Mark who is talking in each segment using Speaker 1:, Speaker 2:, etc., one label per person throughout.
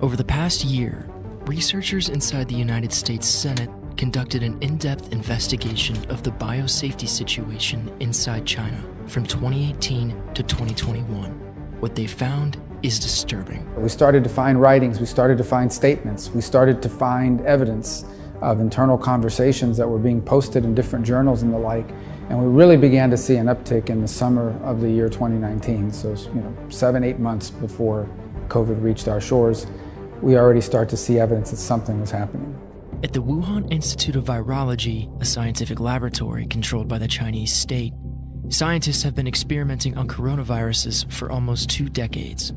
Speaker 1: Over the past year, researchers inside the United States Senate conducted an in-depth investigation of the biosafety situation inside China from 2018 to 2021. What they found is disturbing.
Speaker 2: We started to find writings, we started to find statements, we started to find evidence of internal conversations that were being posted in different journals and the like, and we really began to see an uptick in the summer of the year 2019. So, 7-8 months before COVID reached our shores, we already start to see evidence that something was happening.
Speaker 1: At the Wuhan Institute of Virology, a scientific laboratory controlled by the Chinese state, scientists have been experimenting on coronaviruses for almost 2 decades.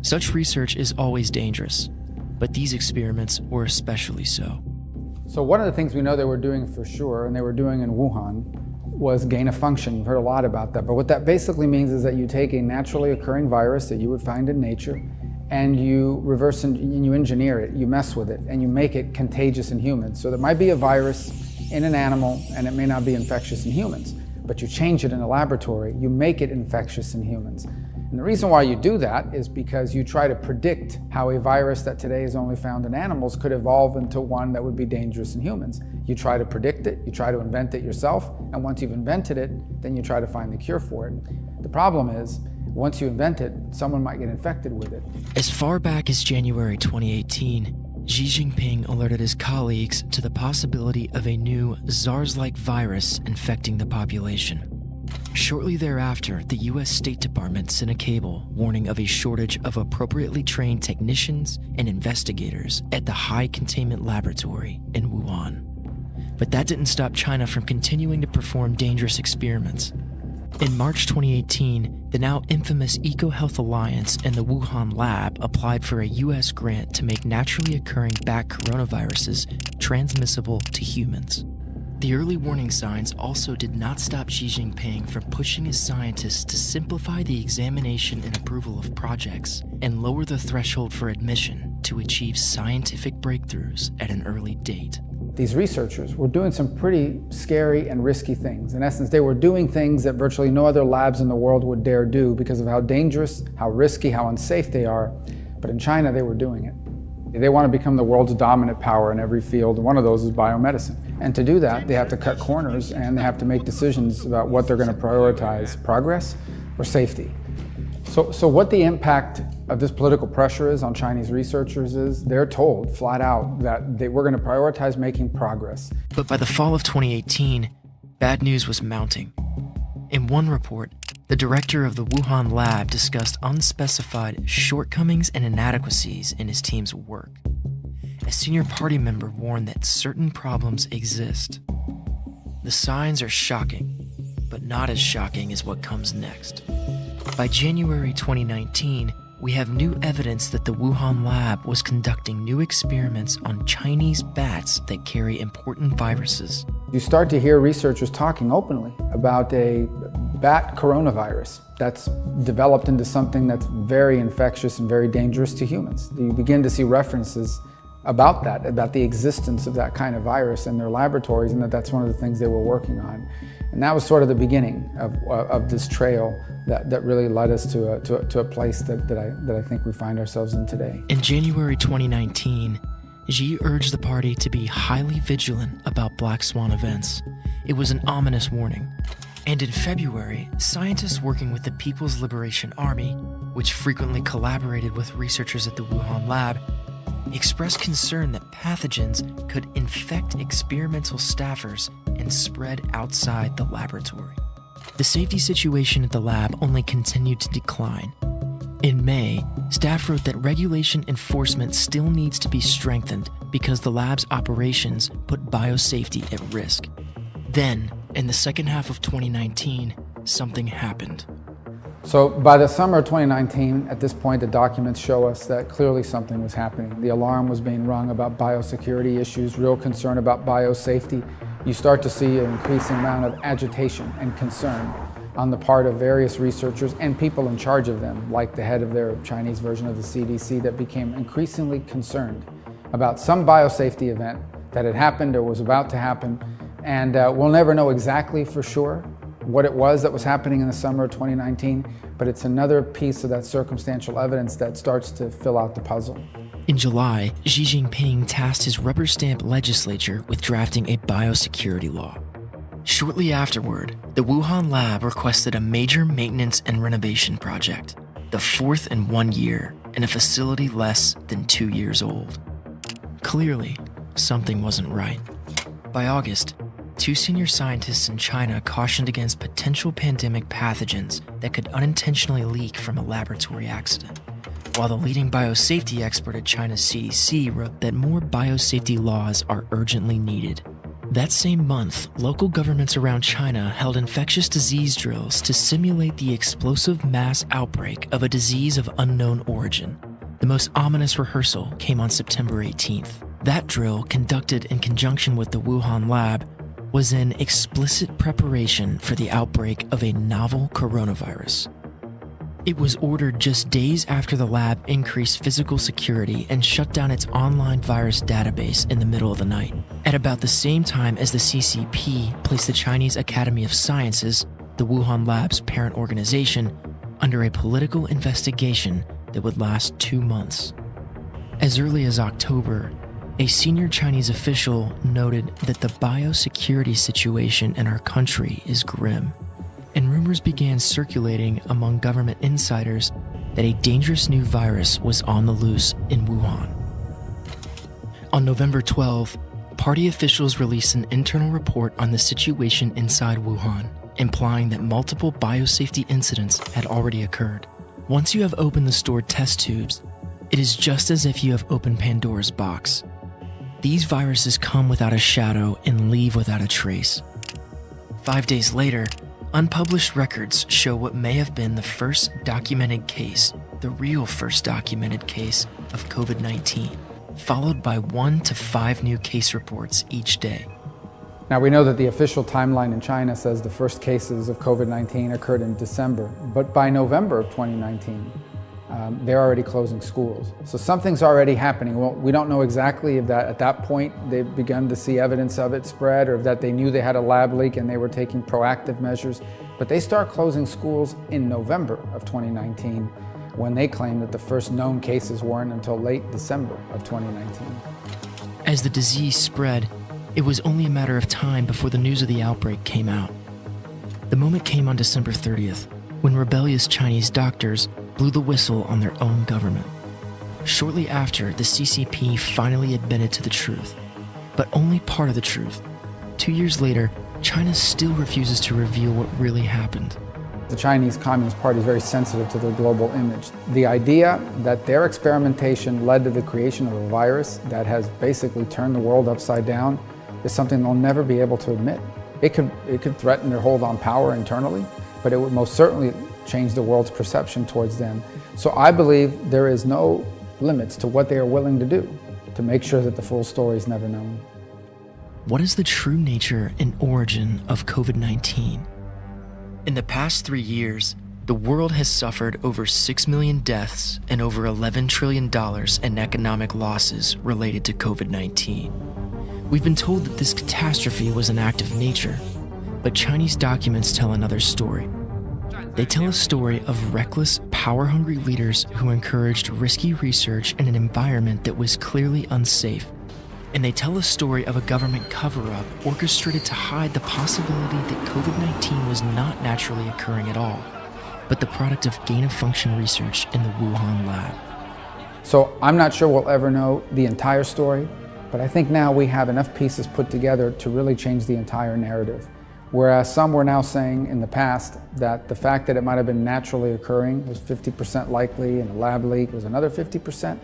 Speaker 1: Such research is always dangerous, but these experiments were especially so.
Speaker 2: So one of the things we know they were doing for sure, and they were doing in Wuhan, was gain of function. You've heard a lot about that, but what that basically means is that you take a naturally occurring virus that you would find in nature, and you reverse and you engineer it, you mess with it, and you make it contagious in humans. So there might be a virus in an animal, and it may not be infectious in humans, but you change it in a laboratory, you make it infectious in humans. And the reason why you do that is because you try to predict how a virus that today is only found in animals could evolve into one that would be dangerous in humans. You try to predict it, you try to invent it yourself, and once you've invented it, then you try to find the cure for it. The problem is, once you invent it, someone might get infected with it.
Speaker 1: As far back as January 2018, Xi Jinping alerted his colleagues to the possibility of a new SARS-like virus infecting the population. Shortly thereafter, the US State Department sent a cable warning of a shortage of appropriately trained technicians and investigators at the high containment laboratory in Wuhan. But that didn't stop China from continuing to perform dangerous experiments. In March 2018, the now infamous EcoHealth Alliance and the Wuhan lab applied for a US grant to make naturally occurring bat coronaviruses transmissible to humans. The early warning signs also did not stop Xi Jinping from pushing his scientists to simplify the examination and approval of projects and lower the threshold for admission to achieve scientific breakthroughs at an early date.
Speaker 2: These researchers were doing some pretty scary and risky things. In essence, they were doing things that virtually no other labs in the world would dare do because of how dangerous, how risky, how unsafe they are. But in China, they were doing it. They want to become the world's dominant power in every field, and one of those is biomedicine. And to do that, they have to cut corners and they have to make decisions about what they're going to prioritize, progress or safety. So what the impact of this political pressure is on Chinese researchers is they're told flat out that we're going to prioritize making progress.
Speaker 1: But by the fall of 2018, bad news was mounting. In one report, the director of the Wuhan lab discussed unspecified shortcomings and inadequacies in his team's work. A senior party member warned that certain problems exist. The signs are shocking, but not as shocking as what comes next. By January 2019, we have new evidence that the Wuhan lab was conducting new experiments on Chinese bats that carry important viruses.
Speaker 2: You start to hear researchers talking openly about a bat coronavirus that's developed into something that's very infectious and very dangerous to humans. You begin to see references about that, about the existence of that kind of virus in their laboratories, and that's one of the things they were working on. And that was sort of the beginning of this trail that really led us to a place that I think we find ourselves in today.
Speaker 1: In January 2019, Xi urged the party to be highly vigilant about black swan events. It was an ominous warning. And in February, scientists working with the People's Liberation Army, which frequently collaborated with researchers at the Wuhan lab, expressed concern that pathogens could infect experimental staffers and spread outside the laboratory. The safety situation at the lab only continued to decline. In May, staff wrote that regulation enforcement still needs to be strengthened because the lab's operations put biosafety at risk. Then, in the second half of 2019, something happened.
Speaker 2: So by the summer of 2019, at this point, the documents show us that clearly something was happening. The alarm was being rung about biosecurity issues, real concern about biosafety. You start to see an increasing amount of agitation and concern on the part of various researchers and people in charge of them, like the head of their Chinese version of the CDC, that became increasingly concerned about some biosafety event that had happened or was about to happen. And we'll never know exactly for sure what it was that was happening in the summer of 2019, but it's another piece of that circumstantial evidence that starts to fill out the puzzle.
Speaker 1: In July, Xi Jinping tasked his rubber stamp legislature with drafting a biosecurity law. Shortly afterward, the Wuhan lab requested a major maintenance and renovation project, the fourth in 1 year, in a facility less than 2 years old. Clearly, something wasn't right. By August, 2 senior scientists in China cautioned against potential pandemic pathogens that could unintentionally leak from a laboratory accident, while the leading biosafety expert at China's CDC wrote that more biosafety laws are urgently needed. That same month, local governments around China held infectious disease drills to simulate the explosive mass outbreak of a disease of unknown origin. The most ominous rehearsal came on September 18th. That drill, conducted in conjunction with the Wuhan lab, was in explicit preparation for the outbreak of a novel coronavirus. It was ordered just days after the lab increased physical security and shut down its online virus database in the middle of the night, at about the same time as the CCP placed the Chinese Academy of Sciences, the Wuhan lab's parent organization, under a political investigation that would last 2 months. As early as October, a senior Chinese official noted that the biosecurity situation in our country is grim, and rumors began circulating among government insiders that a dangerous new virus was on the loose in Wuhan. On November 12, party officials released an internal report on the situation inside Wuhan, implying that multiple biosafety incidents had already occurred. Once you have opened the stored test tubes, it is just as if you have opened Pandora's box. These viruses come without a shadow and leave without a trace. 5 days later, unpublished records show what may have been the first documented case, the real first documented case of COVID-19, followed by 1 to 5 new case reports each day.
Speaker 2: Now we know that the official timeline in China says the first cases of COVID-19 occurred in December, but by November of 2019, they're already closing schools. So something's already happening. Well, we don't know exactly if that at that point they've begun to see evidence of it spread, or if that they knew they had a lab leak and they were taking proactive measures. But they start closing schools in November of 2019, when they claim that the first known cases weren't until late December of 2019.
Speaker 1: As the disease spread, it was only a matter of time before the news of the outbreak came out. The moment came on December 30th, when rebellious Chinese doctors blew the whistle on their own government. Shortly after, the CCP finally admitted to the truth, but only part of the truth. 2 years later, China still refuses to reveal what really happened.
Speaker 2: The Chinese Communist Party is very sensitive to their global image. The idea that their experimentation led to the creation of a virus that has basically turned the world upside down is something they'll never be able to admit. It could threaten their hold on power internally, but it would most certainly change the world's perception towards them. So I believe there is no limits to what they are willing to do to make sure that the full story is never known.
Speaker 1: What is the true nature and origin of COVID-19? In the past 3 years, the world has suffered over 6 million deaths and over $11 trillion in economic losses related to COVID-19. We've been told that this catastrophe was an act of nature, but Chinese documents tell another story. They tell a story of reckless, power-hungry leaders who encouraged risky research in an environment that was clearly unsafe. And they tell a story of a government cover-up orchestrated to hide the possibility that COVID-19 was not naturally occurring at all, but the product of gain-of-function research in the Wuhan lab.
Speaker 2: So I'm not sure we'll ever know the entire story, but I think now we have enough pieces put together to really change the entire narrative. Whereas some were now saying in the past that the fact that it might have been naturally occurring was 50% likely and a lab leak was another 50%.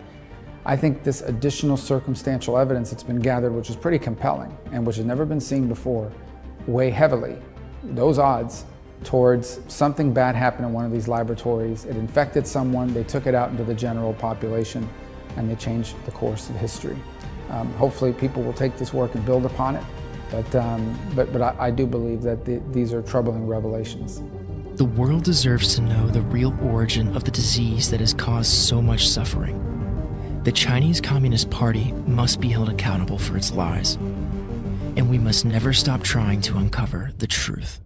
Speaker 2: I think this additional circumstantial evidence that's been gathered, which is pretty compelling and which has never been seen before, weigh heavily those odds towards something bad happened in one of these laboratories. It infected someone, they took it out into the general population, and they changed the course of history. Hopefully people will take this work and build upon it. But I do believe that these are troubling revelations.
Speaker 1: The world deserves to know the real origin of the disease that has caused so much suffering. The Chinese Communist Party must be held accountable for its lies, and we must never stop trying to uncover the truth.